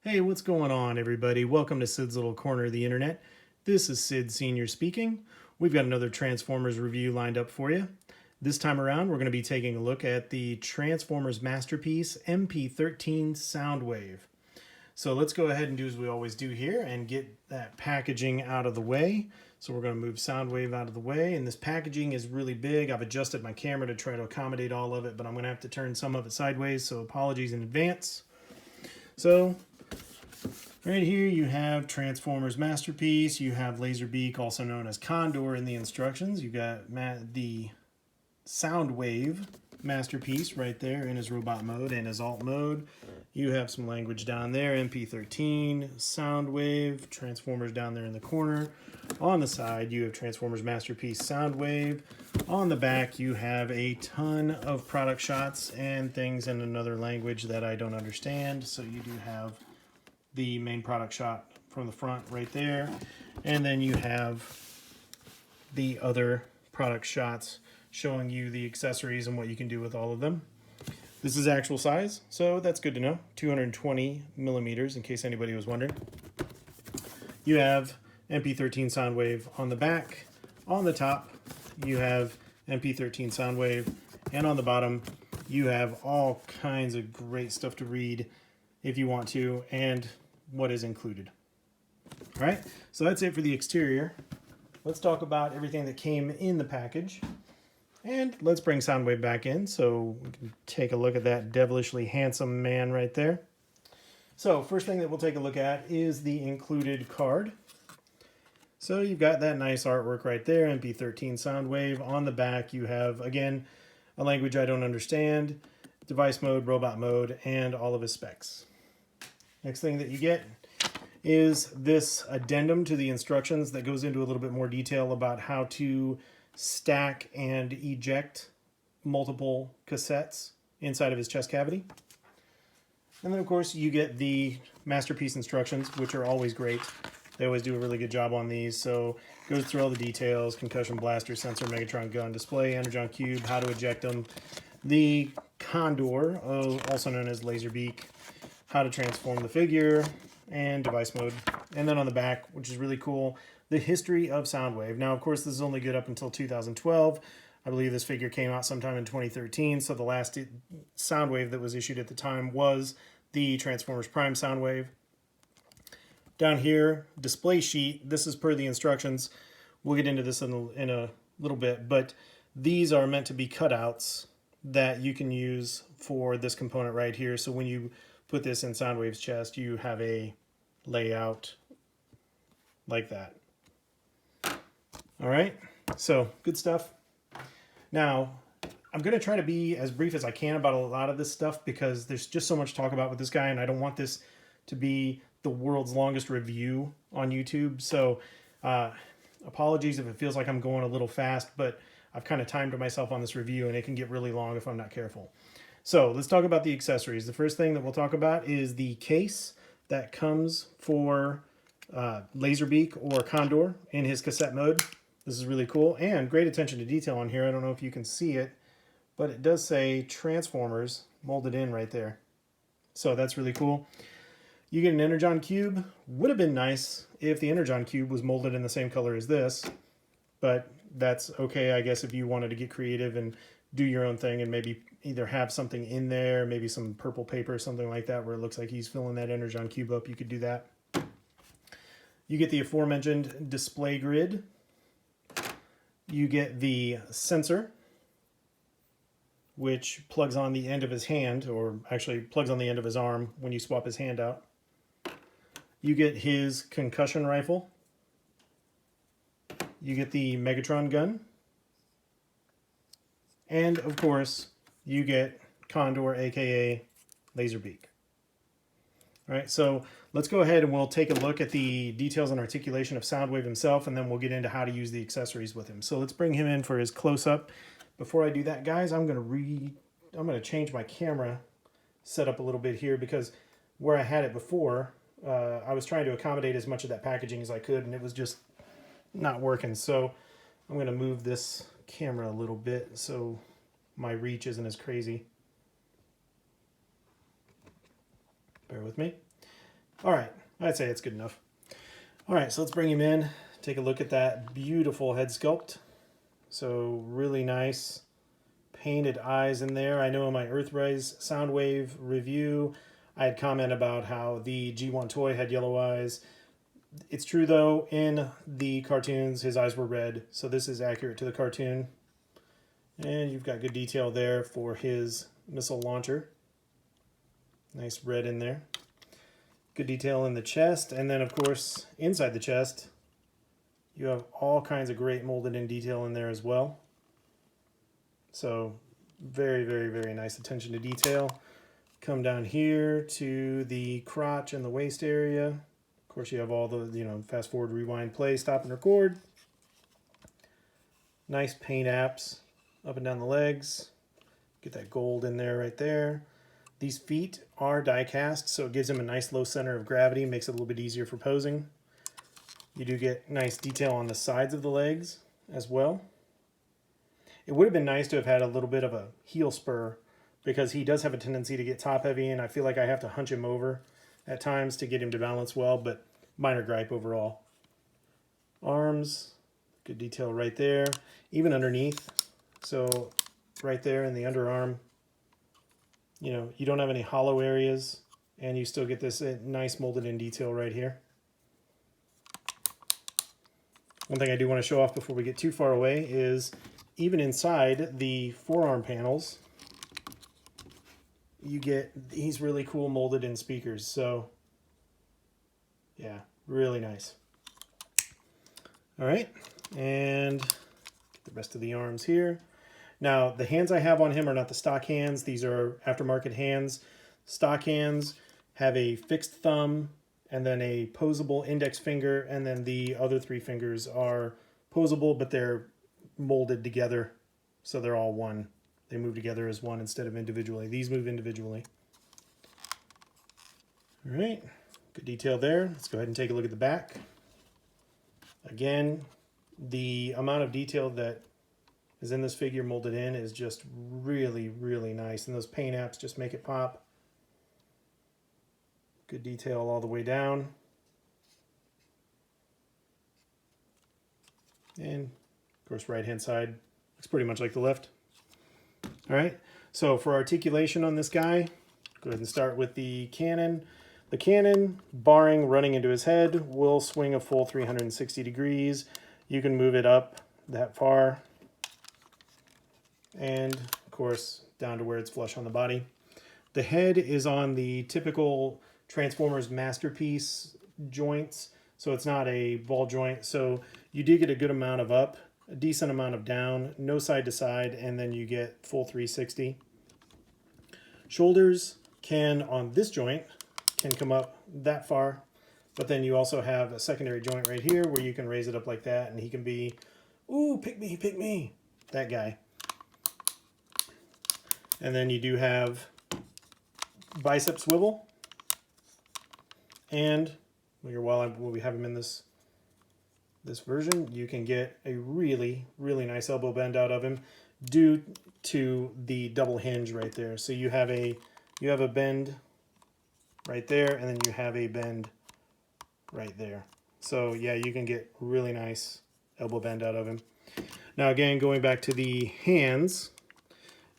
Hey, what's going on, everybody? Welcome to Sid's Little Corner of the Internet. This is Sid Sr. speaking. We've got another Transformers review lined up for you. This time around, we're going to be taking a look at the Transformers Masterpiece MP-13 Soundwave. So let's go ahead and do as we always do here and get that packaging out of the way. So we're going to move Soundwave out of the way, and this packaging is really big. I've adjusted my camera to try to accommodate all of it, but I'm going to have to turn some of it sideways, so apologies in advance. So right here you have Transformers Masterpiece, you have Laserbeak, also known as Condor, in the instructions. You've got the Soundwave Masterpiece right there in his robot mode and his alt mode. You have some language down there, MP-13, Soundwave, Transformers down there in the corner. On the side you have Transformers Masterpiece Soundwave. On the back you have a ton of product shots and things in another language that I don't understand. So you do have the main product shot from the front right there, and then you have the other product shots showing you the accessories and what you can do with all of them. This is actual size, so that's good to know. 220 millimeters, in case anybody was wondering. You have MP-13 Soundwave on the back. On the top you have MP-13 Soundwave, and on the bottom you have all kinds of great stuff to read if you want to, and what is included. All right, so that's it for the exterior. Let's talk about everything that came in the package, and let's bring Soundwave back in so we can take a look at that devilishly handsome man right there. So first thing that we'll take a look at is the included card. So you've got that nice artwork right there, MP-13 Soundwave. On the back you have, again, a language I don't understand, device mode, robot mode, and all of his specs. Next thing that you get is this addendum to the instructions that goes into a little bit more detail about how to stack and eject multiple cassettes inside of his chest cavity. And then of course you get the Masterpiece instructions, which are always great. They always do a really good job on these. So it goes through all the details: concussion blaster, sensor, Megatron gun, display, energon cube, how to eject them, the Condor, also known as Laserbeak, how to transform the figure, and device mode. And then on the back, which is really cool, the history of Soundwave. Now, of course, this is only good up until 2012. I believe this figure came out sometime in 2013, so the last Soundwave that was issued at the time was the Transformers Prime Soundwave. Down here, display sheet. This is per the instructions. We'll get into this in a little bit, but these are meant to be cutouts that you can use for this component right here. So when you put this in Soundwave's chest, you have a layout like that. All right, so good stuff. Now, I'm going to try to be as brief as I can about a lot of this stuff because there's just so much to talk about with this guy, and I don't want this to be the world's longest review on YouTube. So apologies if it feels like I'm going a little fast, but I've kind of timed myself on this review, and it can get really long if I'm not careful. So let's talk about the accessories. The first thing that we'll talk about is the case that comes for Laserbeak or Condor in his cassette mode. This is really cool, and great attention to detail on here. I don't know if you can see it, but it does say Transformers molded in right there. So that's really cool. You get an Energon cube. Would have been nice if the Energon cube was molded in the same color as this, but that's okay, I guess, if you wanted to get creative and do your own thing and maybe either have something in there, maybe some purple paper or something like that where it looks like he's filling that Energon cube up. You could do that. You get the aforementioned display grid. You get the sensor, which plugs on the end of his hand, or actually plugs on the end of his arm when you swap his hand out. You get his concussion rifle. You get the Megatron gun. And of course, you get Condor, aka Laserbeak. All right, so let's go ahead and we'll take a look at the details and articulation of Soundwave himself, and then we'll get into how to use the accessories with him. So let's bring him in for his close-up. Before I do that, guys, I'm gonna change my camera setup a little bit here because where I had it before, I was trying to accommodate as much of that packaging as I could, and it was just not working. So I'm gonna move this camera a little bit so my reach isn't as crazy. Bear with me. All right, I'd say it's good enough. All right, so let's bring him in, take a look at that beautiful head sculpt. So really nice painted eyes in there. I know in my Earthrise Soundwave review, I had commented about how the G1 toy had yellow eyes. It's true though, in the cartoons, his eyes were red, so this is accurate to the cartoon. And you've got good detail there for his missile launcher. Nice red in there. Good detail in the chest, and then of course, inside the chest, you have all kinds of great molded in detail in there as well. So very, very, very nice attention to detail. Come down here to the crotch and the waist area. Of course, you have all the, fast forward, rewind, play, stop, and record. Nice paint apps up and down the legs. Get that gold in there right there. These feet are die cast, so it gives him a nice low center of gravity, makes it a little bit easier for posing. You do get nice detail on the sides of the legs as well. It would have been nice to have had a little bit of a heel spur, because he does have a tendency to get top heavy, and I feel like I have to hunch him over at times to get him to balance well, but minor gripe overall. Arms, good detail right there, even underneath. So right there in the underarm, you don't have any hollow areas, and you still get this nice molded in detail right here. One thing I do want to show off before we get too far away is even inside the forearm panels, you get these really cool molded in speakers. So yeah, really nice. All right, and get the rest of the arms here. Now, the hands I have on him are not the stock hands. These are aftermarket hands. Stock hands have a fixed thumb and then a posable index finger, and then the other 3 fingers are posable, but they're molded together, so they're all one. They move together as one instead of individually. These move individually. All right, good detail there. Let's go ahead and take a look at the back. Again, the amount of detail that is in this figure molded in is just really, really nice. And those paint apps just make it pop. Good detail all the way down. And of course, right hand side looks pretty much like the left. All right, so for articulation on this guy, go ahead and start with the cannon. The cannon, barring running into his head, will swing a full 360 degrees. You can move it up that far. And of course, down to where it's flush on the body. The head is on the typical Transformers Masterpiece joints, so it's not a ball joint. So you do get a good amount of up, a decent amount of down, no side to side, and then you get full 360. Shoulders can, on this joint, can come up that far, but then you also have a secondary joint right here where you can raise it up like that, and he can be, ooh, pick me, that guy. And then you do have bicep swivel, and while we have him in this version, you can get a really, really nice elbow bend out of him due to the double hinge right there. So you have a bend right there, and then you have a bend right there. So yeah, you can get really nice elbow bend out of him. Now again, going back to the hands,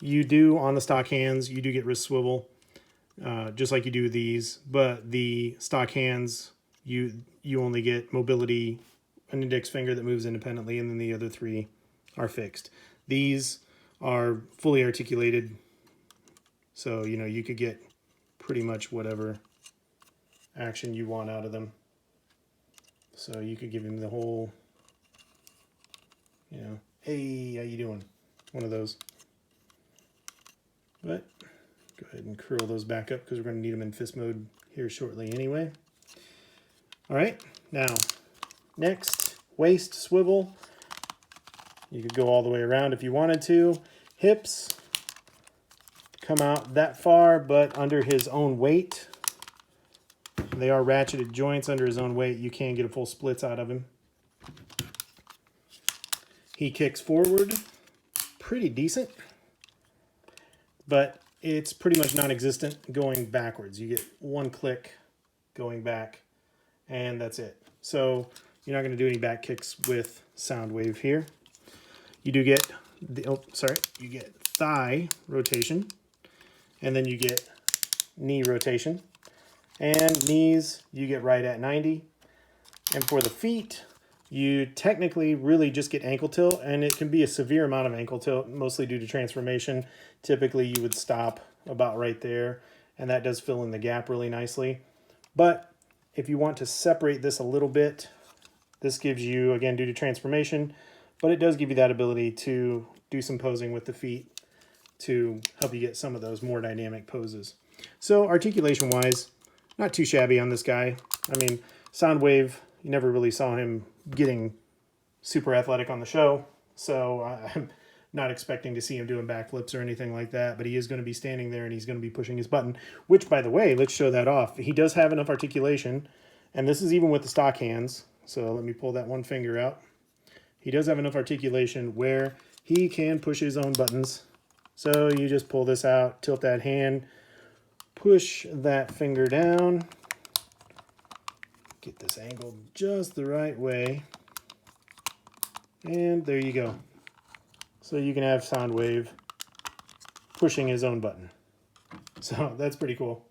you do, on the stock hands, you do get wrist swivel, just like you do these, but the stock hands, you only get mobility, an index finger that moves independently, and then the other 3 are fixed. These are fully articulated, so you could get pretty much whatever action you want out of them. So you could give him the whole, hey, how you doing? One of those. But go ahead and curl those back up because we're going to need them in fist mode here shortly anyway. All right, now next, waist swivel. You could go all the way around if you wanted to. Hips come out that far, but under his own weight. They are ratcheted joints under his own weight. You can get a full splits out of him. He kicks forward pretty decent, but it's pretty much non-existent going backwards. You get one click going back, and that's it. So you're not going to do any back kicks with Soundwave here. You do get you get thigh rotation, and then you get knee rotation. And knees, you get right at 90. And for the feet, you technically really just get ankle tilt, and it can be a severe amount of ankle tilt, mostly due to transformation. Typically, you would stop about right there, and that does fill in the gap really nicely. But if you want to separate this a little bit, this gives you, again, due to transformation, but it does give you that ability to do some posing with the feet to help you get some of those more dynamic poses. So articulation-wise, not too shabby on this guy. I mean, Soundwave, you never really saw him getting super athletic on the show, so I'm not expecting to see him doing backflips or anything like that, but he is going to be standing there and he's going to be pushing his button, which, by the way, let's show that off. He does have enough articulation, and this is even with the stock hands, so let me pull that one finger out. He does have enough articulation where he can push his own buttons. So you just pull this out, tilt that hand, push that finger down, get this angled just the right way, and there you go. So you can have Soundwave pushing his own button. So that's pretty cool.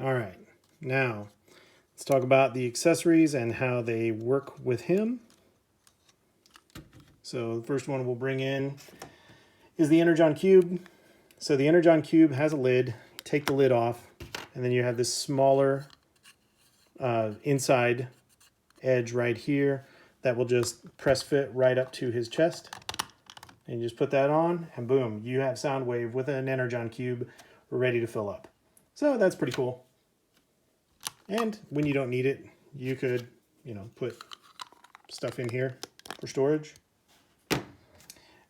All right, now let's talk about the accessories and how they work with him. So the first one we'll bring in is the Energon Cube. So the Energon Cube has a lid. Take the lid off, and then you have this smaller inside edge right here that will just press fit right up to his chest. And you just put that on, and boom, you have Soundwave with an Energon Cube ready to fill up. So that's pretty cool. And when you don't need it, you could, put stuff in here for storage.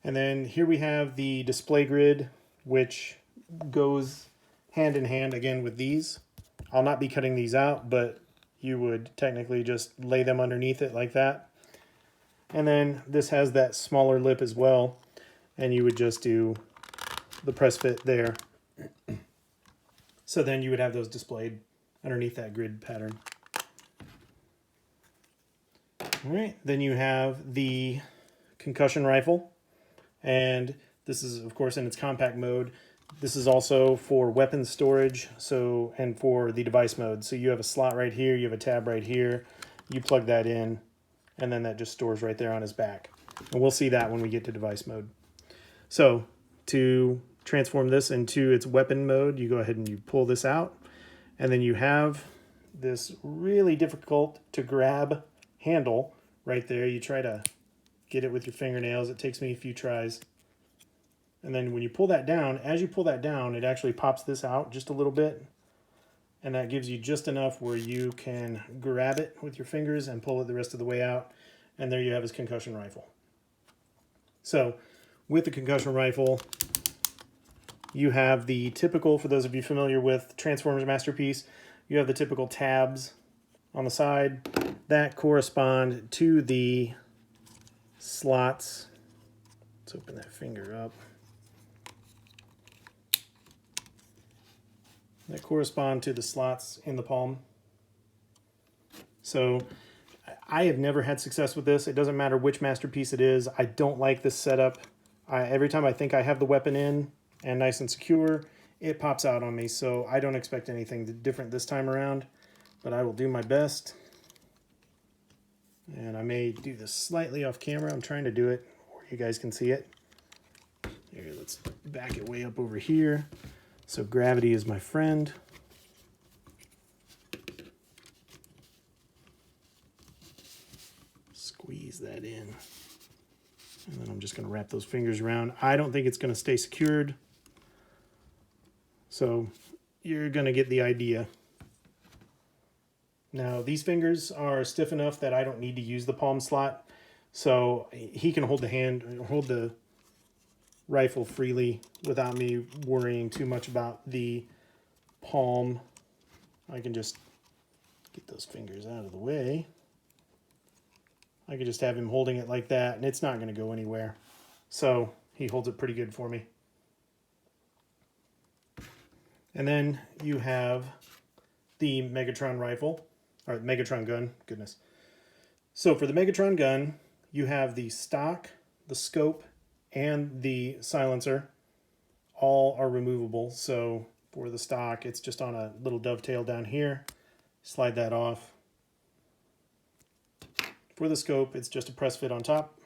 And then here we have the display grid, which goes hand in hand again with these. I'll not be cutting these out, but you would technically just lay them underneath it like that. And then this has that smaller lip as well, and you would just do the press fit there. So then you would have those displayed underneath that grid pattern. All right, then you have the concussion rifle. And this is, of course, in its compact mode. This is also for weapon storage, and for the device mode. So you have a slot right here, you have a tab right here, you plug that in, and then that just stores right there on his back. And we'll see that when we get to device mode. So to transform this into its weapon mode, you go ahead and you pull this out, and then you have this really difficult to grab handle right there. You try to get it with your fingernails. It takes me a few tries. And then when you pull that down, as you pull that down, it actually pops this out just a little bit. And that gives you just enough where you can grab it with your fingers and pull it the rest of the way out. And there you have his concussion rifle. So with the concussion rifle, you have the typical, for those of you familiar with Transformers Masterpiece, you have the typical tabs on the side that correspond to the slots. Let's open that finger up. That correspond to the slots in the palm. So I have never had success with this. It doesn't matter which Masterpiece it is. I don't like this setup. Every time I think I have the weapon in and nice and secure, it pops out on me. So I don't expect anything different this time around, but I will do my best. And I may do this slightly off camera. I'm trying to do it where you guys can see it. Here, let's back it way up over here. So gravity is my friend. Squeeze that in. And then I'm just going to wrap those fingers around. I don't think it's going to stay secured. So you're going to get the idea. Now, these fingers are stiff enough that I don't need to use the palm slot. So he can hold the rifle freely without me worrying too much about the palm. I can just get those fingers out of the way. I could just have him holding it like that, and it's not going to go anywhere. So he holds it pretty good for me. And then you have the Megatron rifle, or Megatron gun, goodness. So for the Megatron gun, you have the stock, the scope, and the silencer. All are removable. So for the stock, it's just on a little dovetail down here. Slide that off. For the scope, it's just a press fit on top.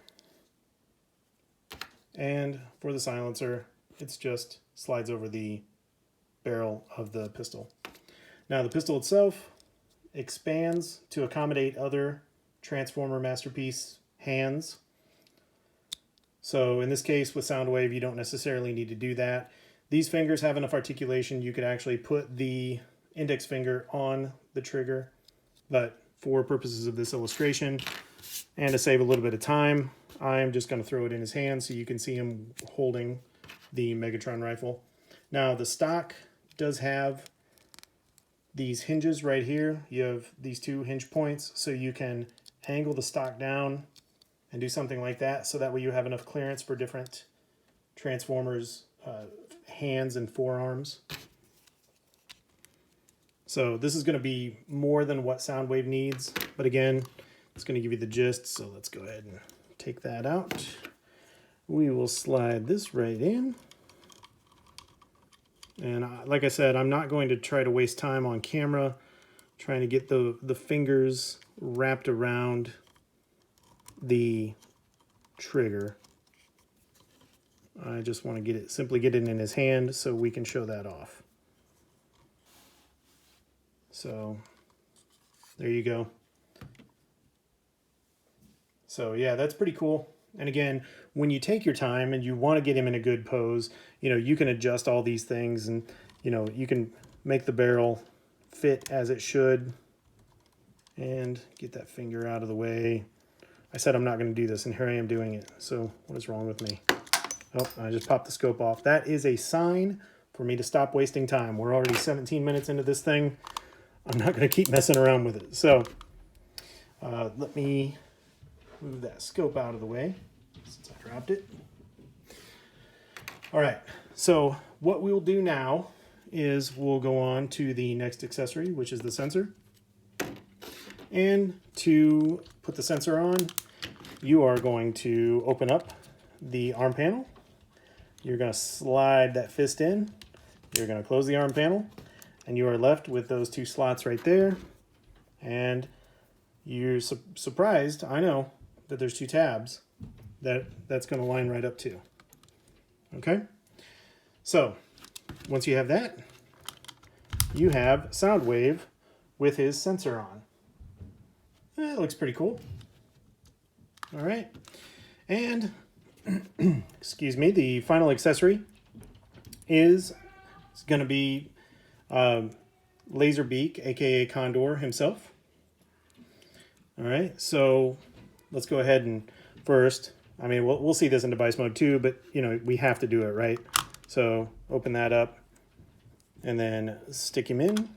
And for the silencer, it's just slides over the barrel of the pistol. Now the pistol itself expands to accommodate other Transformer Masterpiece hands. So in this case with Soundwave, you don't necessarily need to do that. These fingers have enough articulation. You could actually put the index finger on the trigger, but for purposes of this illustration and to save a little bit of time, I'm just going to throw it in his hand so you can see him holding the Megatron rifle. Now the stock does have these hinges right here. You have these two hinge points, so you can angle the stock down and do something like that, so that way you have enough clearance for different Transformers hands and forearms. So this is going to be more than what Soundwave needs, but again, it's going to give you the gist, so let's go ahead and take that out. We will slide this right in. And like I said, I'm not going to try to waste time on camera trying to get the fingers wrapped around the trigger. I just want to simply get it in his hand so we can show that off. So there you go. So yeah, that's pretty cool. And again, when you take your time and you want to get him in a good pose, you know, you can adjust all these things, and you know, you can make the barrel fit as it should and get that finger out of the way. I said I'm not going to do this, and here I am doing it. So what is wrong with me? Oh, I just popped the scope off. That is a sign for me to stop wasting time. We're already 17 minutes into this thing. I'm not going to keep messing around with it. So let me move that scope out of the way since I dropped it. All right, so what we'll do now is we'll go on to the next accessory, which is the sensor. And to put the sensor on, you are going to open up the arm panel. You're going to slide that fist in. You're going to close the arm panel, and you are left with those two slots right there. And you're surprised, I know, that there's two tabs that's going to line right up to. Okay? So, once you have that, you have Soundwave with his sensor on. It looks pretty cool. All right. And, excuse me, the final accessory is going to be Laserbeak, aka Condor himself. All right, so let's go ahead and first, I mean, we'll see this in device mode too, but you know, we have to do it, right? So open that up and then stick him in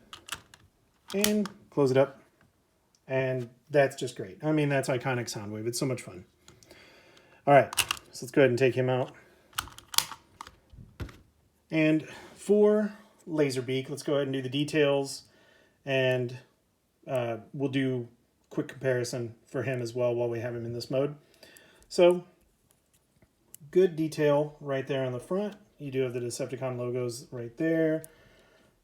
and close it up. And that's just great. I mean, that's iconic Soundwave. It's so much fun. All right, so let's go ahead and take him out. And for Laserbeak, let's go ahead and do the details, and we'll do quick comparison for him as well while we have him in this mode. So, good detail right there on the front. You do have the Decepticon logos right there.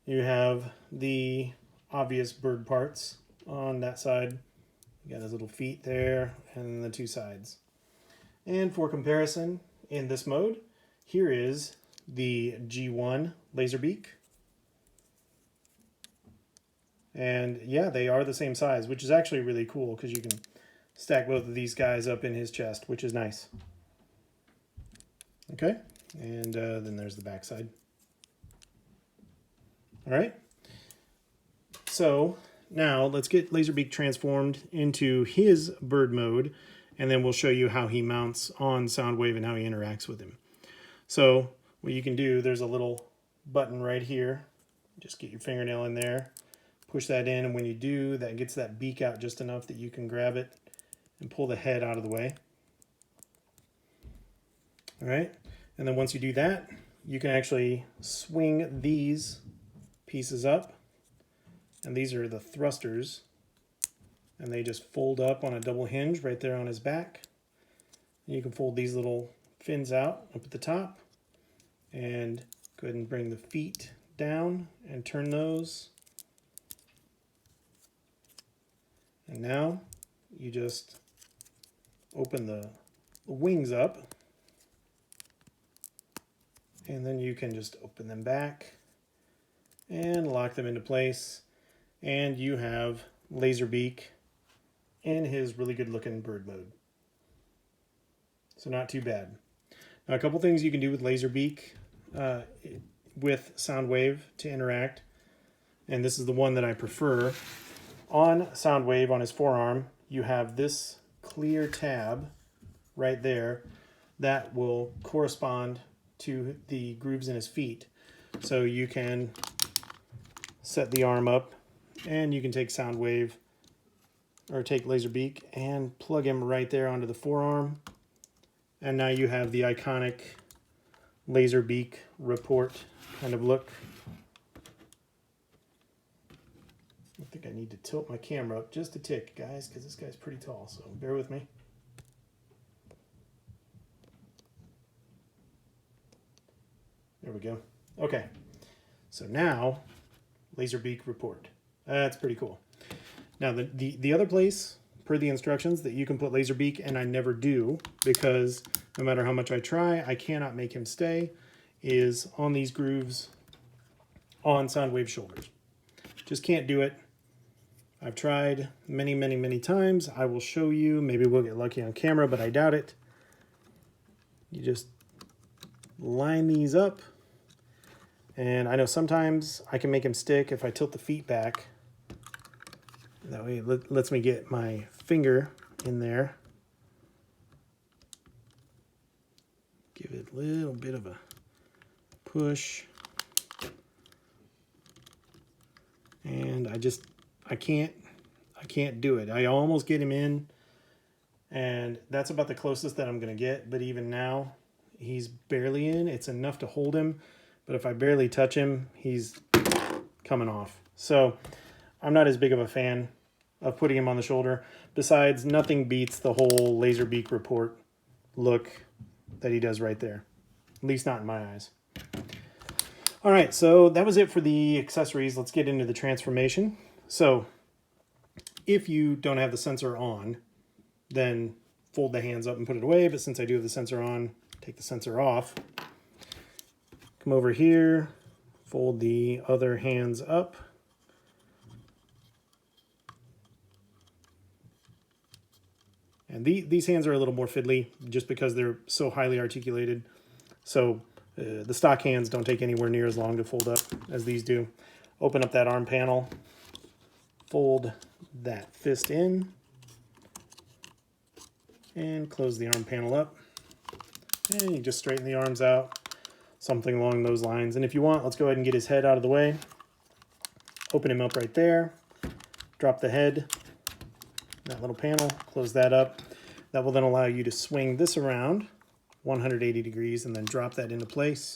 You have the obvious bird parts on that side. You got his little feet there, and the two sides. And for comparison, in this mode, here is the G1 Laserbeak. And yeah, they are the same size, which is actually really cool because you can stack both of these guys up in his chest, which is nice. Okay, and then there's the back side. All right, so now let's get Laserbeak transformed into his bird mode, and then we'll show you how he mounts on Soundwave and how he interacts with him. So what you can do, there's a little button right here. Just get your fingernail in there, push that in, and when you do, that gets that beak out just enough that you can grab it and pull the head out of the way. All right, and then once you do that, you can actually swing these pieces up, and these are the thrusters, and they just fold up on a double hinge right there on his back. You can fold these little fins out up at the top and go ahead and bring the feet down and turn those. And now you just open the wings up, and then you can just open them back and lock them into place, and you have Laserbeak in his really good looking bird mode. So not too bad. Now, a couple things you can do with Laserbeak with Soundwave to interact, and this is the one that I prefer. On Soundwave, on his forearm, you have this clear tab right there that will correspond to the grooves in his feet. So you can set the arm up, and you can take Soundwave, or take Laserbeak, and plug him right there onto the forearm. And now you have the iconic Laserbeak report kind of look. I think I need to tilt my camera up just a tick, guys, because this guy's pretty tall, so bear with me. There we go. Okay, so now Laserbeak report. That's pretty cool. Now the other place, per the instructions, that you can put Laserbeak, and I never do because no matter how much I try, I cannot make him stay, is on these grooves on Soundwave shoulders. Just can't do it. I've tried many, many, many times. I will show you. Maybe we'll get lucky on camera, but I doubt it. You just line these up. And I know sometimes I can make him stick if I tilt the feet back. That way it lets me get my finger in there. Give it a little bit of a push. And I can't do it. I almost get him in, and that's about the closest that I'm going to get. But even now, he's barely in. It's enough to hold him, but if I barely touch him, he's coming off. So I'm not as big of a fan of putting him on the shoulder. Besides, nothing beats the whole Laserbeak report look that he does right there. At least not in my eyes. All right, so that was it for the accessories. Let's get into the transformation. So if you don't have the sensor on, then fold the hands up and put it away. But since I do have the sensor on, take the sensor off. Come over here, fold the other hands up. And these hands are a little more fiddly just because they're so highly articulated. So the stock hands don't take anywhere near as long to fold up as these do. Open up that arm panel, fold that fist in, and close the arm panel up. And you just straighten the arms out, something along those lines. And if you want, let's go ahead and get his head out of the way. Open him up right there, drop the head, that little panel, close that up. That will then allow you to swing this around 180 degrees and then drop that into place.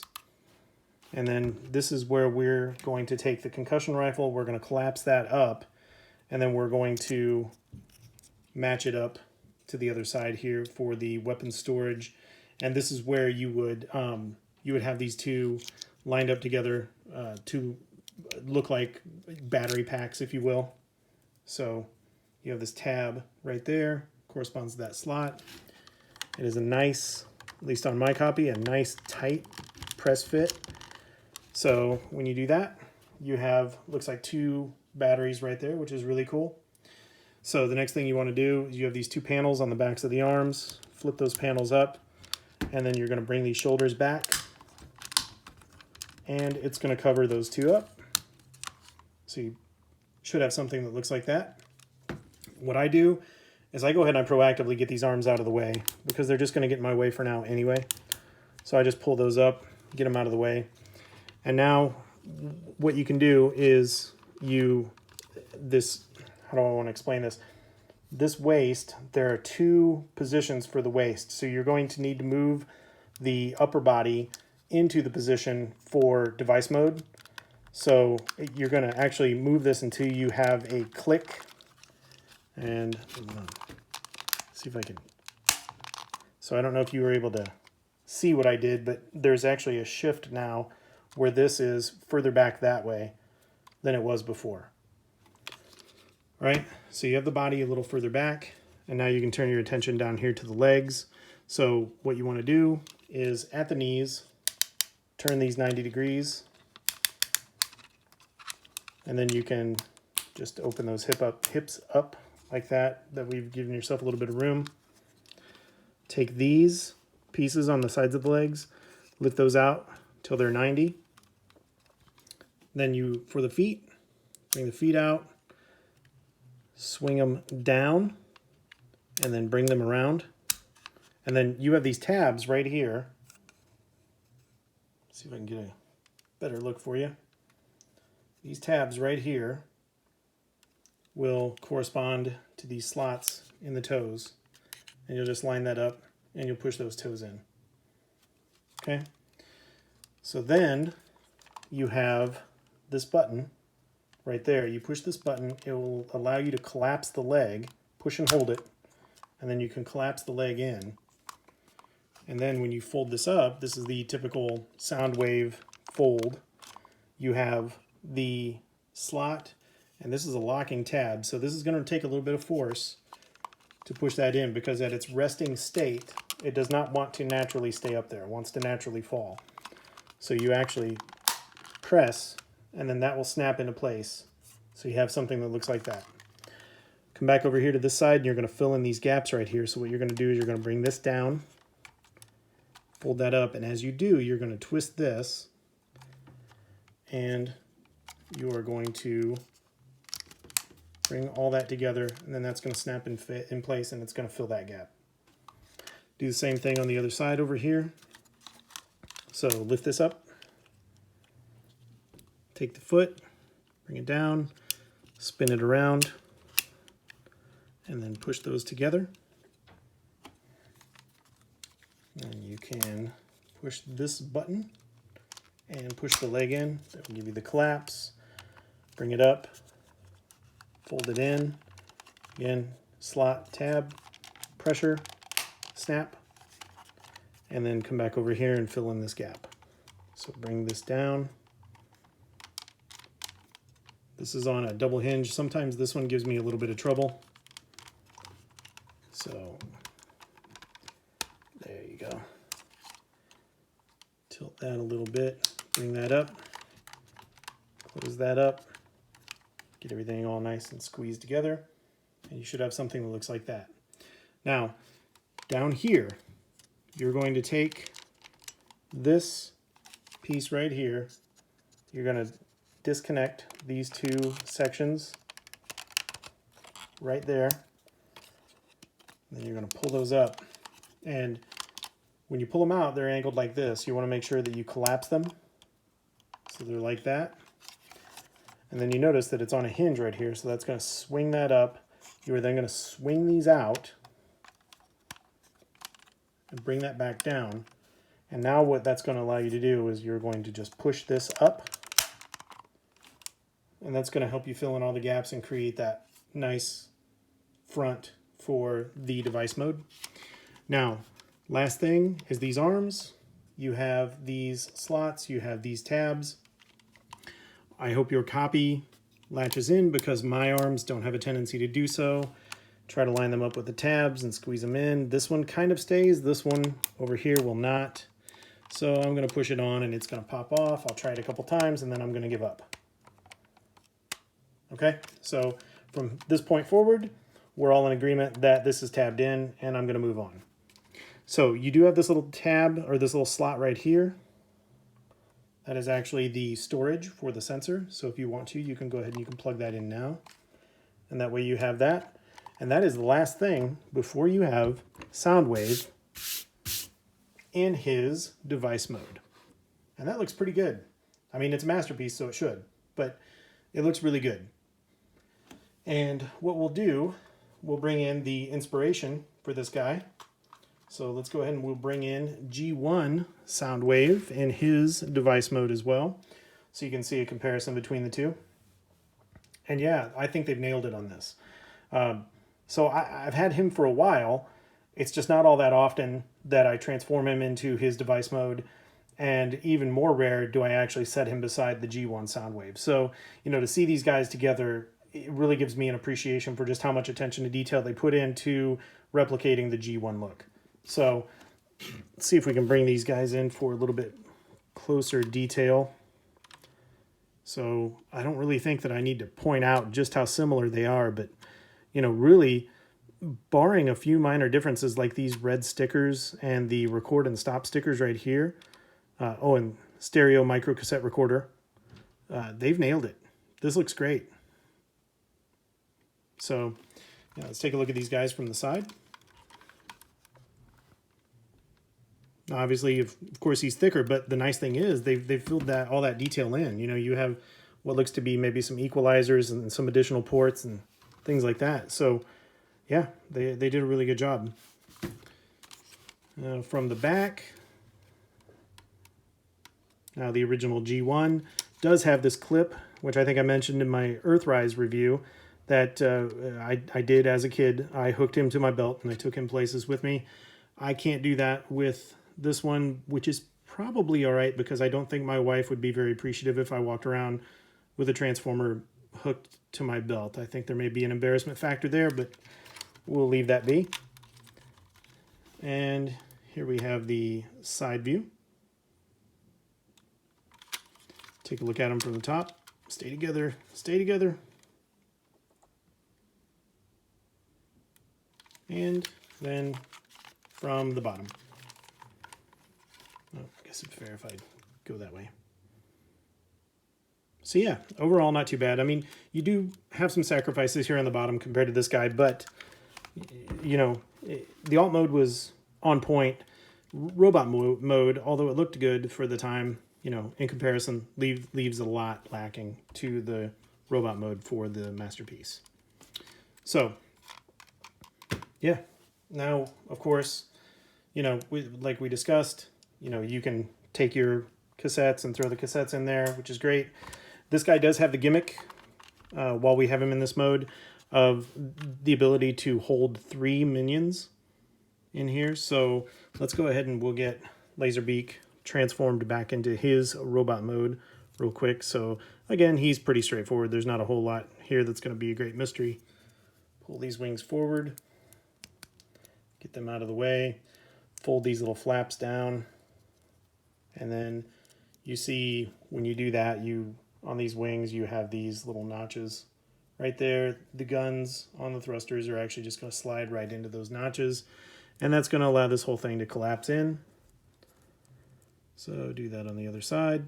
And then this is where we're going to take the concussion rifle, we're going to collapse that up, and then we're going to match it up to the other side here for the weapon storage. And this is where you would have these two lined up together to look like battery packs, if you will. So you have this tab right there, corresponds to that slot. It is a nice, at least on my copy, a nice tight press fit. So when you do that, you have, looks like 2 batteries right there, which is really cool. So the next thing you want to do is you have these 2 panels on the backs of the arms, flip those panels up, and then you're going to bring these shoulders back, and it's going to cover those 2 up. So you should have something that looks like that. What I do is I go ahead and I proactively get these arms out of the way because they're just going to get in my way for now anyway. So I just pull those up, get them out of the way. And now what you can do is how do I want to explain this? This waist, there are 2 positions for the waist. So you're going to need to move the upper body into the position for device mode. So you're going to actually move this until you have a click. And see if I can. So I don't know if you were able to see what I did, but there's actually a shift now where this is further back that way than it was before. Right? So you have the body a little further back, and now you can turn your attention down here to the legs. So what you want to do is at the knees, turn these 90 degrees, and then you can just open those hips up like that we've given yourself a little bit of room. Take these pieces on the sides of the legs, lift those out till they're 90. Then you, for the feet, bring the feet out, swing them down, and then bring them around. And then you have these tabs right here. Let's see if I can get a better look for you. These tabs right here will correspond to these slots in the toes. And you'll just line that up and you'll push those toes in. Okay? So then you have this button right there. You push this button, it will allow you to collapse the leg, push and hold it, and then you can collapse the leg in. And then when you fold this up, this is the typical Soundwave fold. You have the slot, and this is a locking tab. So this is going to take a little bit of force to push that in, because at its resting state, it does not want to naturally stay up there. It wants to naturally fall. So you actually press, and then that will snap into place. So you have something that looks like that. Come back over here to this side, and you're going to fill in these gaps right here. So what you're going to do is you're going to bring this down, fold that up, and as you do, you're going to twist this, and you are going to bring all that together, and then that's going to snap in place, and it's going to fill that gap. Do the same thing on the other side over here. So lift this up, take the foot, bring it down, spin it around, and then push those together. And you can push this button and push the leg in. That will give you the collapse. Bring it up, fold it in. Again, slot, tab, pressure, snap. And then come back over here and fill in this gap. So bring this down. This is on a double hinge. Sometimes this one gives me a little bit of trouble. So there you go. Tilt that a little bit, bring that up, close that up, get everything all nice and squeezed together, and you should have something that looks like that. Now, down here, you're going to take this piece right here, you're going to disconnect these two sections right there, then you're going to pull those up, and when you pull them out, they're angled like this. You want to make sure that you collapse them so they're like that. And then you notice that it's on a hinge right here, so that's going to swing that up. You are then going to swing these out and bring that back down. And now what that's going to allow you to do is you're going to just push this up, and that's going to help you fill in all the gaps and create that nice front for the device mode. Now, last thing is these arms. You have these slots, you have these tabs. I hope your copy latches in, because my arms don't have a tendency to do so. Try to line them up with the tabs and squeeze them in. This one kind of stays, this one over here will not. So I'm going to push it on and it's going to pop off. I'll try it a couple times and then I'm going to give up. Okay, so from this point forward, we're all in agreement that this is tabbed in, and I'm going to move on. So you do have this little tab, or this little slot right here. That is actually the storage for the sensor. So if you want to, you can go ahead and you can plug that in now. And that way you have that. And that is the last thing before you have Soundwave in his device mode. And that looks pretty good. I mean, it's a masterpiece, so it should, but it looks really good. And what we'll do, we'll bring in the inspiration for this guy. So let's go ahead and we'll bring in G1 Soundwave in his device mode as well. so you can see a comparison between the two. And yeah, I think they've nailed it on this. So I've had him for a while. It's just not all that often that I transform him into his device mode. And even more rare do I actually set him beside the G1 Soundwave. So, you know, to see these guys together, it really gives me an appreciation for just how much attention to detail they put into replicating the G1 look. So let's see if we can bring these guys in for a little bit closer detail. So I don't really think that I need to point out just how similar they are, but, you know, really, barring a few minor differences like these red stickers and the record and stop stickers right here, and stereo micro cassette recorder, they've nailed it. This looks great. So yeah, let's take a look at these guys from the side. Obviously, of course, he's thicker, but the nice thing is they've filled all that detail in. You know, you have what looks to be maybe some equalizers and some additional ports and things like that. So yeah, they did a really good job. From the back, now the original G1 does have this clip, which I think I mentioned in my Earthrise review, that I did as a kid. I hooked him to my belt and I took him places with me. I can't do that with this one, which is probably all right because I don't think my wife would be very appreciative if I walked around with a Transformer hooked to my belt. I think there may be an embarrassment factor there, but we'll leave that be. And here we have the side view. Take a look at them from the top. Stay together, stay together. And then from the bottom. Oh, I guess it's fair if I go that way. So yeah, overall not too bad. I mean, you do have some sacrifices here on the bottom compared to this guy, but you know, the alt mode was on point. Robot mode, although it looked good for the time, you know, in comparison, leaves a lot lacking to the robot mode for the Masterpiece. So yeah, now, of course, you know, like we discussed, you know, you can take your cassettes and throw the cassettes in there, which is great. This guy does have the gimmick, while we have him in this mode, of the ability to hold 3 minions in here. So let's go ahead and we'll get Laserbeak transformed back into his robot mode real quick. So again, he's pretty straightforward. There's not a whole lot here that's going to be a great mystery. Pull these wings forward. Get them out of the way, fold these little flaps down, and then you see when you do that, on these wings, you have these little notches right there. The guns on the thrusters are actually just going to slide right into those notches, and that's going to allow this whole thing to collapse in. So do that on the other side,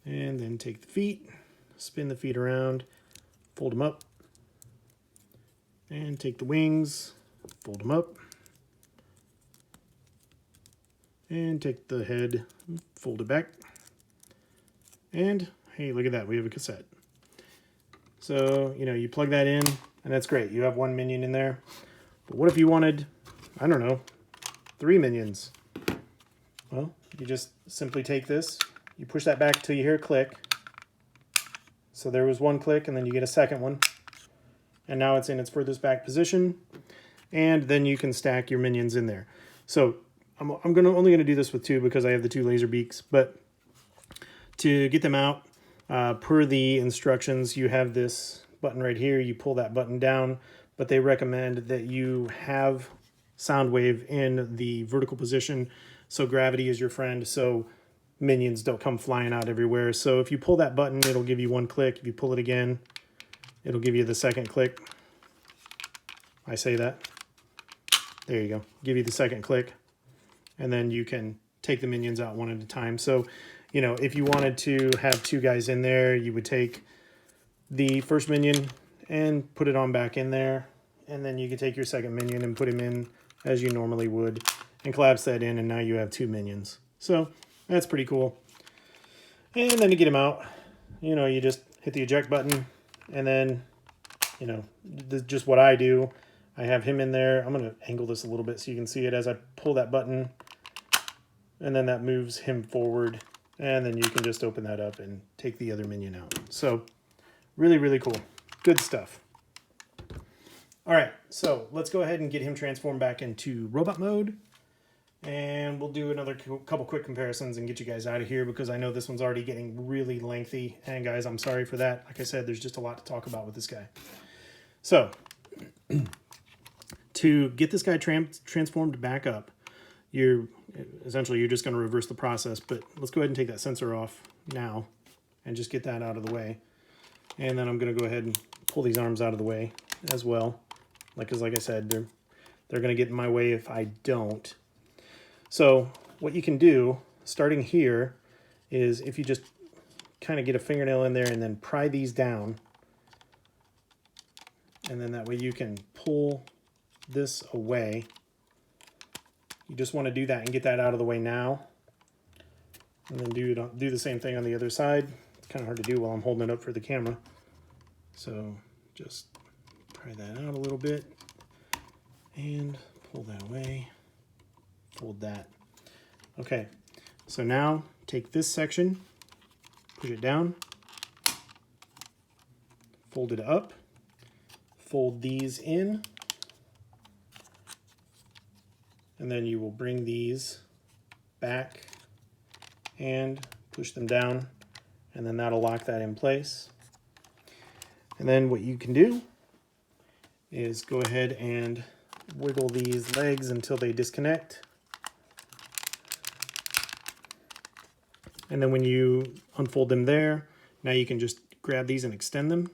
and then take the feet, spin the feet around, fold them up, and take the wings, fold them up, and take the head, fold it back, and hey, look at that, we have a cassette. So, you know, you plug that in, and that's great. You have 1 minion in there. But what if you wanted, I don't know, 3 minions? Well, you just simply take this, you push that back until you hear a click. So there was 1 click, and then you get a second one. And now it's in its furthest back position, and then you can stack your minions in there. So I'm only going to do this with 2 because I have the 2 Laserbeaks, but to get them out, per the instructions, you have this button right here. You pull that button down, but they recommend that you have Soundwave in the vertical position so gravity is your friend, so minions don't come flying out everywhere. So if you pull that button, it'll give you 1 click. If you pull it again, it'll give you the second click. I say that. There you go. Give you the second click. And then you can take the minions out one at a time. So, you know, if you wanted to have 2 guys in there, you would take the first minion and put it on back in there. And then you could take your second minion and put him in as you normally would and collapse that in, and now you have 2 minions. So that's pretty cool. And then to get him out, you know, you just hit the eject button, and then, you know, just what I do. I have him in there. I'm going to angle this a little bit so you can see it as I pull that button, and then that moves him forward And then you can just open that up and take the other minion out. So really, really cool. Good stuff. All right, so let's go ahead and get him transformed back into robot mode. And we'll do another couple quick comparisons and get you guys out of here because I know this one's already getting really lengthy. And guys, I'm sorry for that. Like I said, there's just a lot to talk about with this guy. So to get this guy transformed back up, you're just going to reverse the process. But let's go ahead and take that sensor off now and just get that out of the way. And then I'm going to go ahead and pull these arms out of the way as well. Because like I said, they're going to get in my way if I don't. So what you can do, starting here, is if you just kind of get a fingernail in there and then pry these down, and then that way you can pull this away. You just want to do that and get that out of the way now. And then do the same thing on the other side. It's kind of hard to do while I'm holding it up for the camera. So just pry that out a little bit and pull that away. Fold that. Okay, so now take this section, push it down, fold it up, fold these in, and then you will bring these back and push them down, and then that'll lock that in place. And then what you can do is go ahead and wiggle these legs until they disconnect. And then when you unfold them there, now you can just grab these and extend them.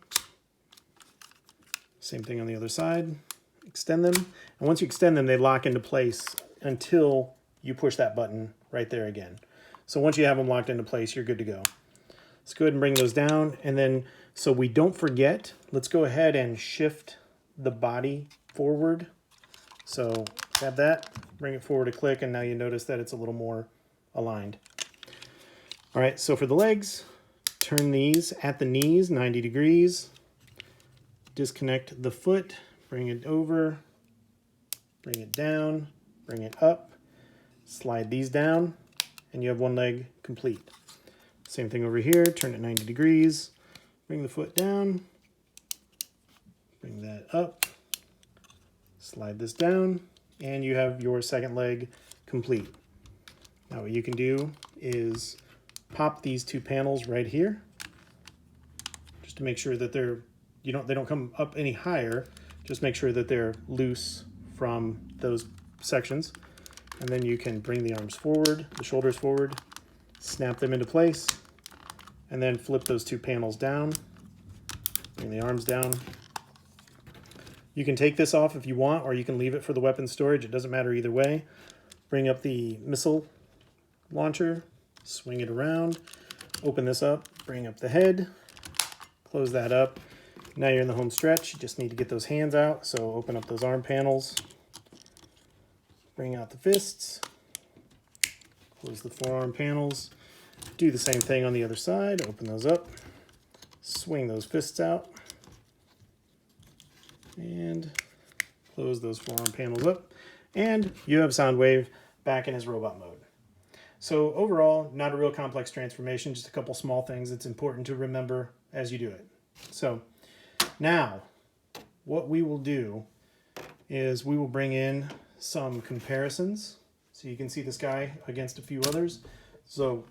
Same thing on the other side. Extend them. And once you extend them, they lock into place until you push that button right there again. So once you have them locked into place, you're good to go. Let's go ahead and bring those down. And then, so we don't forget, let's go ahead and shift the body forward. So grab that, bring it forward a click, and now you notice that it's a little more aligned. All right, so for the legs, turn these at the knees 90 degrees, disconnect the foot, bring it over, bring it down, bring it up, slide these down, and you have one leg complete. Same thing over here, turn it 90 degrees, bring the foot down, bring that up, slide this down, and you have your second leg complete. Now what you can do is pop these two panels right here, just to make sure that they don't come up any higher. Just make sure that they're loose from those sections. And then you can bring the arms forward, the shoulders forward, snap them into place, and then flip those two panels down, bring the arms down. You can take this off if you want, or you can leave it for the weapon storage. It doesn't matter either way. Bring up the missile launcher, swing it around, open this up, bring up the head, close that up. Now you're in the home stretch. You just need to get those hands out. So open up those arm panels, bring out the fists, close the forearm panels, do the same thing on the other side, open those up, swing those fists out, and close those forearm panels up. And you have Soundwave back in his robot mode. So overall, not a real complex transformation, just a couple small things that's important to remember as you do it. So now what we will do is we will bring in some comparisons so you can see this guy against a few others. So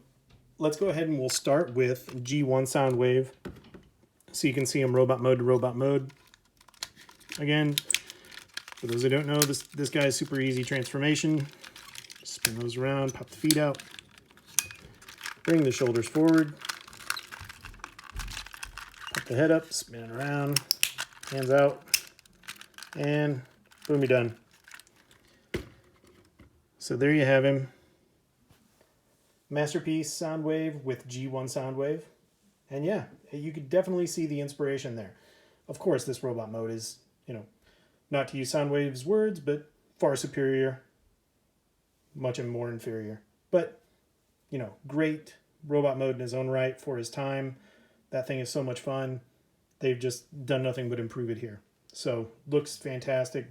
let's go ahead and we'll start with G1 Soundwave so you can see him robot mode to robot mode. Again, for those who don't know, this guy is super easy transformation. Spin those around, pop the feet out, bring the shoulders forward, pop the head up, spin it around, hands out, and boom, you're done. So there you have him. Masterpiece Soundwave with G1 Soundwave. And yeah, you could definitely see the inspiration there. Of course, this robot mode is, not to use Soundwave's words, but far superior, much more inferior. But, great robot mode in his own right for his time. That thing is so much fun. They've just done nothing but improve it here. So, looks fantastic.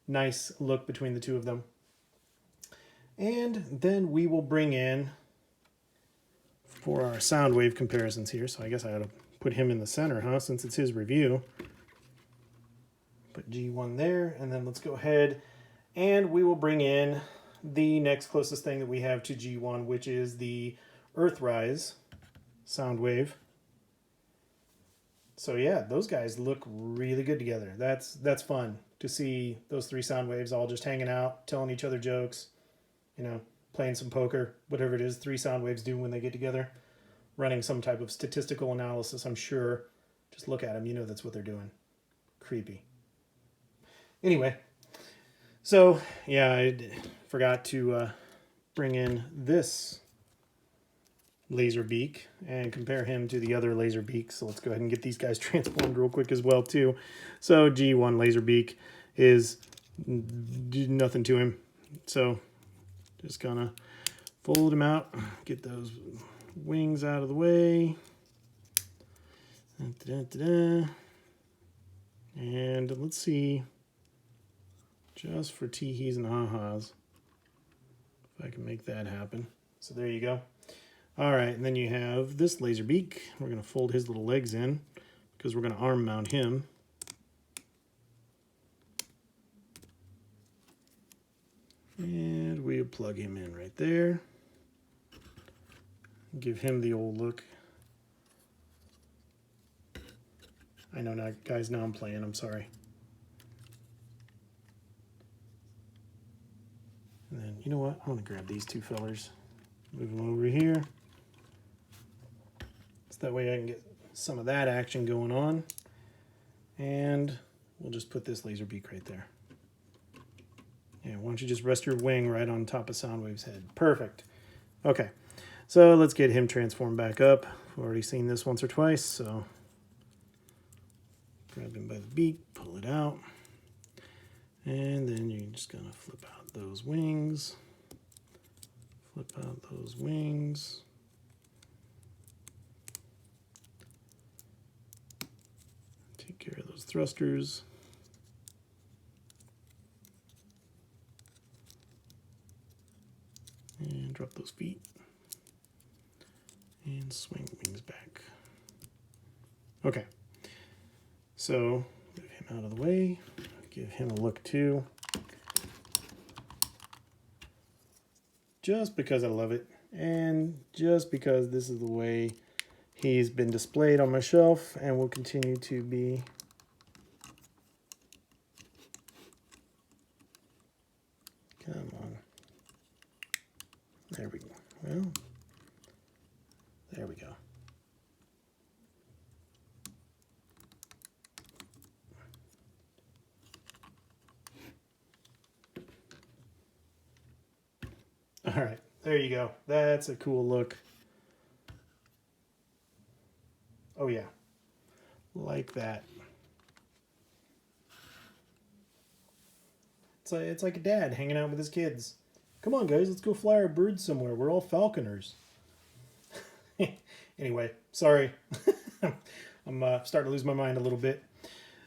Nice look between the two of them. And then we will bring in for our Soundwave comparisons here. So I guess I ought to put him in the center, huh, since it's his review. Put G1 there, and then let's go ahead and we will bring in the next closest thing that we have to G1, which is the Earthrise Soundwave. So yeah, those guys look really good together. That's fun to see those three sound waves all just hanging out, telling each other jokes, you know, playing some poker, whatever it is three sound waves do when they get together, running some type of statistical analysis, I'm sure. Just look at them, you know that's what they're doing. Creepy. Anyway, so yeah, I forgot to bring in this Laserbeak and compare him to the other Laserbeak. So let's go ahead and get these guys transformed real quick as well too. So G1 Laserbeak is nothing to him. So just gonna fold him out, get those wings out of the way. And let's see, just for tee-hees and ha-has, if I can make that happen. So there you go. All right, and then you have this Laserbeak. We're going to fold his little legs in because we're going to arm mount him. And we'll plug him in right there. Give him the old look. I know now, guys, now I'm playing, I'm sorry. And then, you know what? I'm going to grab these two fellers. Move them over here. So that way I can get some of that action going on. And we'll just put this Laserbeak right there. Yeah, why don't you just rest your wing right on top of Soundwave's head. Perfect. Okay, so let's get him transformed back up. We've already seen this once or twice, so grab him by the beak, pull it out. And then you're just gonna flip out those wings. Flip out those wings. Take care of those thrusters. And drop those feet. And swing wings back. Okay. So, move him out of the way. Give him a look too. Just because I love it. And just because this is the way he's been displayed on my shelf and will continue to be. Come on. There we go. Well, there we go. All right, there you go. That's a cool look. Oh yeah, like that. It's like a dad hanging out with his kids. Come on, guys, let's go fly our birds somewhere. We're all falconers. Anyway, sorry. I'm starting to lose my mind a little bit.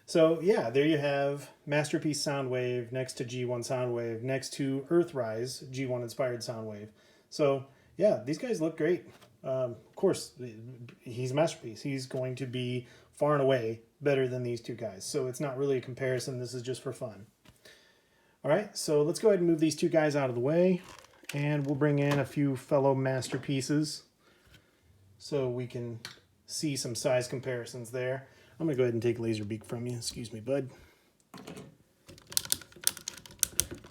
So yeah, there you have Masterpiece Soundwave next to G1 Soundwave, next to Earthrise G1 inspired Soundwave. So yeah, these guys look great. Of course, he's a Masterpiece. He's going to be far and away better than these two guys. So it's not really a comparison. This is just for fun. All right, so let's go ahead and move these two guys out of the way, and we'll bring in a few fellow Masterpieces so we can see some size comparisons there. I'm going to go ahead and take Laserbeak from you. Excuse me, bud.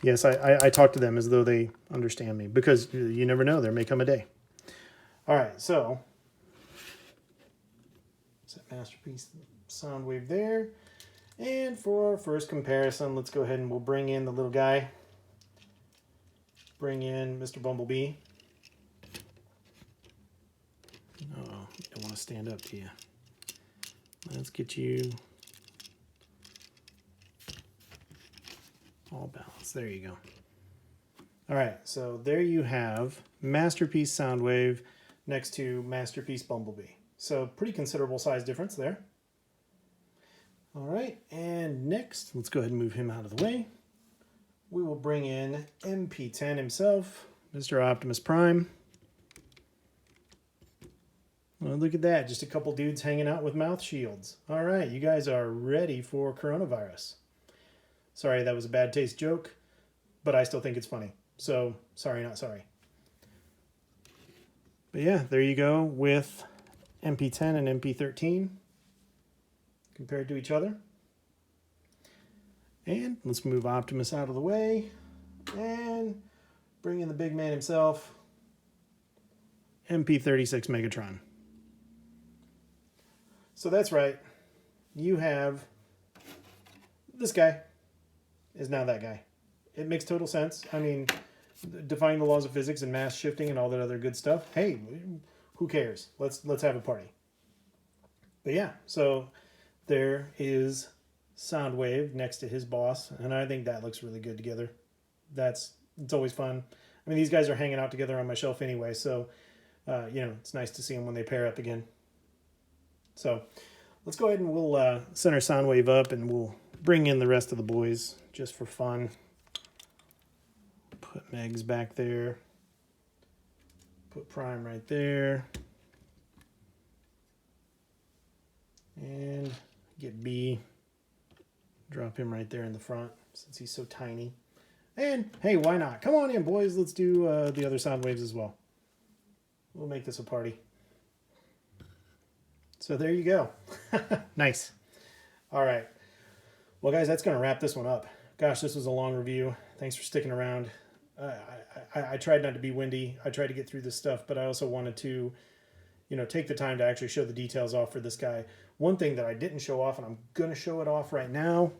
Yes, I talk to them as though they understand me, because you never know, there may come a day. All right, so set Masterpiece Soundwave there. And for our first comparison, let's go ahead and we'll bring in the little guy. Bring in Mr. Bumblebee. Oh, you don't want to stand up, do you? Let's get you all balanced. There you go. All right, so there you have Masterpiece Soundwave next to Masterpiece Bumblebee. So pretty considerable size difference there. All right, and next, let's go ahead and move him out of the way. We will bring in MP10 himself, Mr. Optimus Prime. Well, look at that. Just a couple dudes hanging out with mouth shields. All right, you guys are ready for coronavirus. Sorry, that was a bad taste joke, but I still think it's funny. So, sorry, not sorry. But yeah, there you go with MP10 and MP13 compared to each other. And let's move Optimus out of the way and bring in the big man himself, MP36 Megatron. So that's right. You have this guy is now that guy. It makes total sense. I mean, defying the laws of physics and mass shifting and all that other good stuff. Hey, who cares? Let's have a party. But yeah, so there is Soundwave next to his boss, and I think that looks really good together. It's always fun. I mean, these guys are hanging out together on my shelf anyway, so it's nice to see them when they pair up again. So let's go ahead and we'll send our Soundwave up, and we'll bring in the rest of the boys just for fun. Put Megs back there. Put Prime right there. And get B. Drop him right there in the front since he's so tiny. And hey, why not? Come on in, boys. Let's do the other Soundwaves as well. We'll make this a party. So there you go. Nice. All right. Well, guys, that's going to wrap this one up. Gosh, this was a long review. Thanks for sticking around. I tried not to be windy. I tried to get through this stuff, but I also wanted to, take the time to actually show the details off for this guy. One thing that I didn't show off, and I'm going to show it off right now.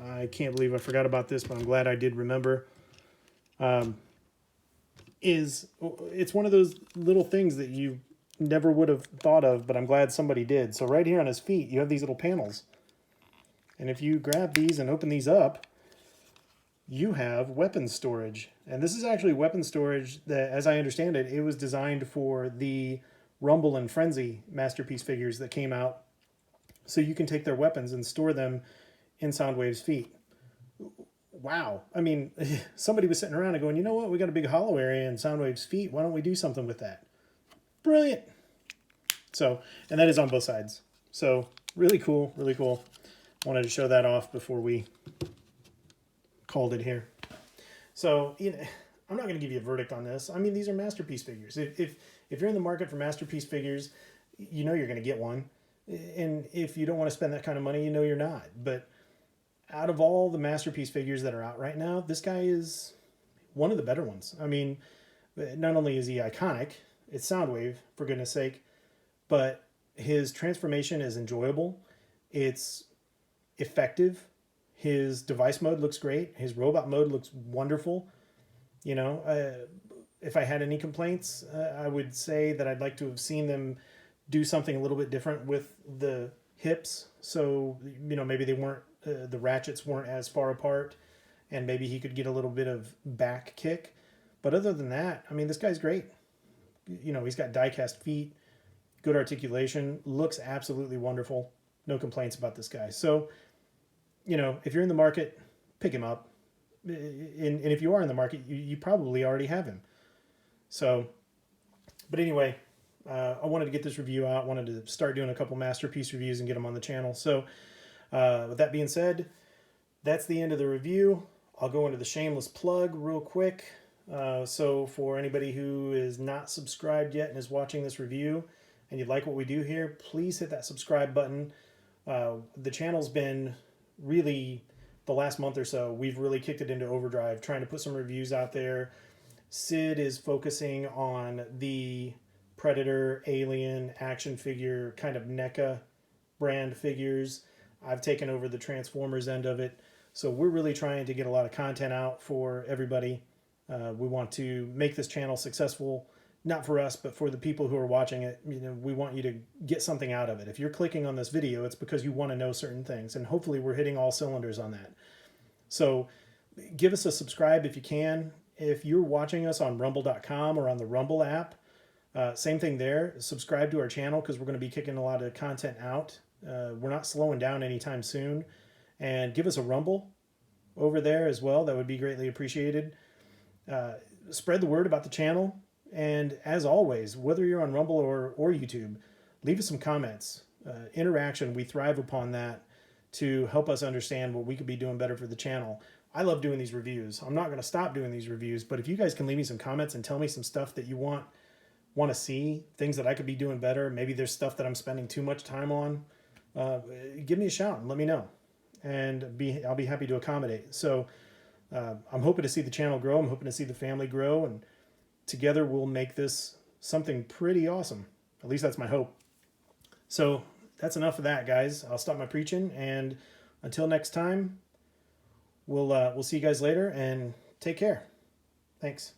I can't believe I forgot about this, but I'm glad I did remember. It's one of those little things that you never would have thought of, but I'm glad somebody did. So right here on his feet, you have these little panels. And if you grab these and open these up, you have weapon storage. And this is actually weapon storage that, as I understand it, it was designed for the Rumble and Frenzy Masterpiece figures that came out. So you can take their weapons and store them in Soundwave's feet. Wow. I mean, somebody was sitting around and going, you know what? We got a big hollow area in Soundwave's feet. Why don't we do something with that? Brilliant. So, and that is on both sides. So really cool, really cool. Wanted to show that off before we called it here. So, I'm not going to give you a verdict on this. I mean, these are Masterpiece figures. If you're in the market for Masterpiece figures, you're going to get one. And if you don't want to spend that kind of money, you're not. But out of all the Masterpiece figures that are out right now, this guy is one of the better ones. I mean, not only is he iconic, it's Soundwave, for goodness sake, but his transformation is enjoyable. It's effective. His device mode looks great. His robot mode looks wonderful. If I had any complaints, I would say that I'd like to have seen them do something a little bit different with the hips. So, maybe they weren't, the ratchets weren't as far apart, and maybe he could get a little bit of back kick. But other than that, I mean, this guy's great. He's got die-cast feet, good articulation, looks absolutely wonderful. No complaints about this guy. So, if you're in the market, pick him up. And if you are in the market, you probably already have him. So, but anyway, I wanted to get this review out. Wanted to start doing a couple Masterpiece reviews and get them on the channel. So, with that being said, that's the end of the review. I'll go into the shameless plug real quick. So for anybody who is not subscribed yet and is watching this review and you'd like what we do here, please hit that subscribe button. The channel's been really, the last month or so, we've really kicked it into overdrive, trying to put some reviews out there. Sid is focusing on the Predator, Alien, action figure, kind of NECA brand figures. I've taken over the Transformers end of it. So we're really trying to get a lot of content out for everybody. We want to make this channel successful, not for us, but for the people who are watching it. We want you to get something out of it. If you're clicking on this video, it's because you want to know certain things, and hopefully we're hitting all cylinders on that. So give us a subscribe if you can. If you're watching us on rumble.com or on the Rumble app, same thing there. Subscribe to our channel because we're going to be kicking a lot of content out. We're not slowing down anytime soon. And give us a Rumble over there as well. That would be greatly appreciated. Spread the word about the channel. And as always, whether you're on Rumble or YouTube, leave us some comments. Interaction, we thrive upon that to help us understand what we could be doing better for the channel. I love doing these reviews. I'm not going to stop doing these reviews, but if you guys can leave me some comments and tell me some stuff that you want to see, things that I could be doing better, maybe there's stuff that I'm spending too much time on, give me a shout and let me know. And I'll be happy to accommodate. So I'm hoping to see the channel grow. I'm hoping to see the family grow, and together we'll make this something pretty awesome. At least that's my hope. So that's enough of that, guys. I'll stop my preaching, and until next time, we'll see you guys later, and take care. Thanks.